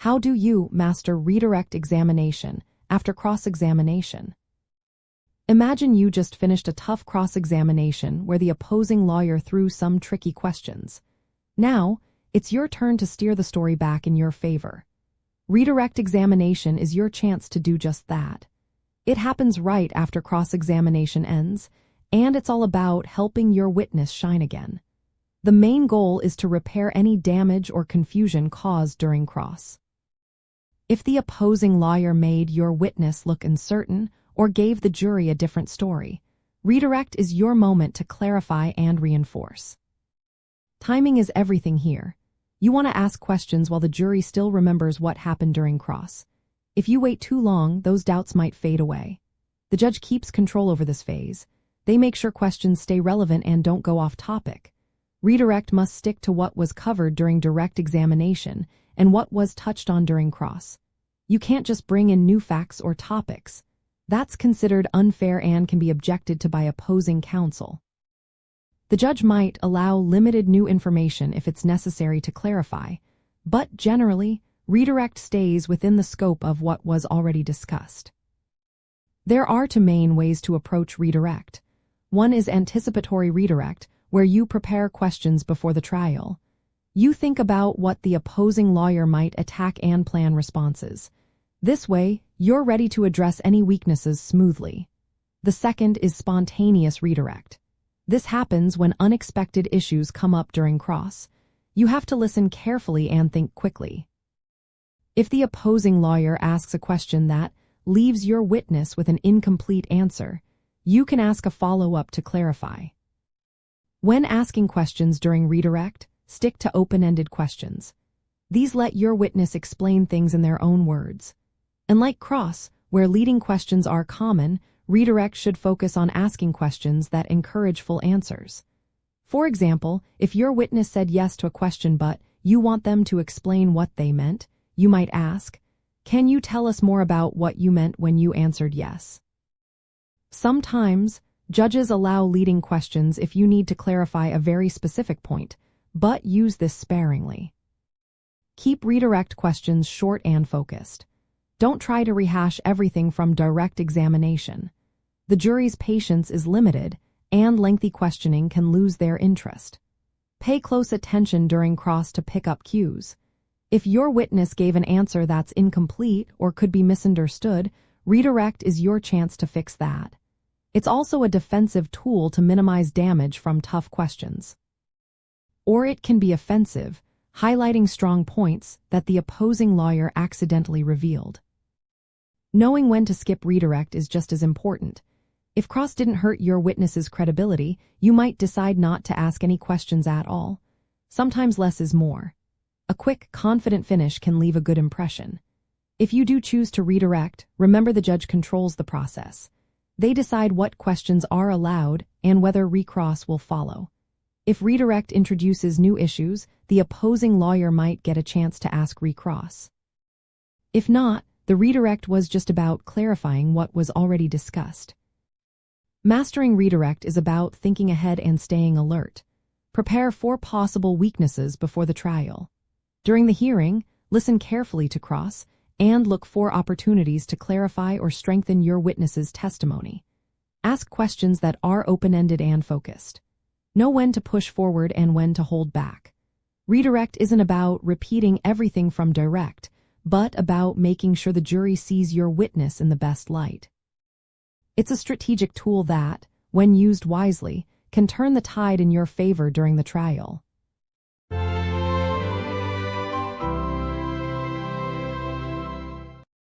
How do you master redirect examination after cross-examination? Imagine you just finished a tough cross-examination where the opposing lawyer threw some tricky questions. Now, it's your turn to steer the story back in your favor. Redirect examination is your chance to do just that. It happens right after cross-examination ends, and it's all about helping your witness shine again. The main goal is to repair any damage or confusion caused during cross. If the opposing lawyer made your witness look uncertain or gave the jury a different story, redirect is your moment to clarify and reinforce. Timing is everything here. You want to ask questions while the jury still remembers what happened during cross. If you wait too long, those doubts might fade away. The judge keeps control over this phase. They make sure questions stay relevant and don't go off topic. Redirect must stick to what was covered during direct examination and what was touched on during cross. You can't just bring in new facts or topics. That's considered unfair and can be objected to by opposing counsel. The judge might allow limited new information if it's necessary to clarify, but generally, redirect stays within the scope of what was already discussed. There are two main ways to approach redirect. One is anticipatory redirect, where you prepare questions before the trial. You think about what the opposing lawyer might attack and plan responses. This way, you're ready to address any weaknesses smoothly. The second is spontaneous redirect. This happens when unexpected issues come up during cross. You have to listen carefully and think quickly. If the opposing lawyer asks a question that leaves your witness with an incomplete answer, you can ask a follow-up to clarify. When asking questions during redirect, stick to open-ended questions. These let your witness explain things in their own words. Unlike cross, where leading questions are common, redirect should focus on asking questions that encourage full answers. For example, if your witness said yes to a question but you want them to explain what they meant, you might ask, "Can you tell us more about what you meant when you answered yes?" Sometimes, judges allow leading questions if you need to clarify a very specific point, but use this sparingly. Keep redirect questions short and focused. Don't try to rehash everything from direct examination. The jury's patience is limited, and lengthy questioning can lose their interest. Pay close attention during cross to pick up cues. If your witness gave an answer that's incomplete or could be misunderstood, redirect is your chance to fix that. It's also a defensive tool to minimize damage from tough questions. Or it can be offensive, highlighting strong points that the opposing lawyer accidentally revealed. Knowing when to skip redirect is just as important. If cross didn't hurt your witness's credibility, you might decide not to ask any questions at all. Sometimes less is more. A quick, confident finish can leave a good impression. If you do choose to redirect, remember the judge controls the process. They decide what questions are allowed and whether recross will follow. If redirect introduces new issues, the opposing lawyer might get a chance to ask recross. If not, the redirect was just about clarifying what was already discussed. Mastering redirect is about thinking ahead and staying alert. Prepare for possible weaknesses before the trial. During the hearing, listen carefully to cross and look for opportunities to clarify or strengthen your witness's testimony. Ask questions that are open-ended and focused. Know when to push forward and when to hold back. Redirect isn't about repeating everything from direct, but about making sure the jury sees your witness in the best light. It's a strategic tool that, when used wisely, can turn the tide in your favor during the trial.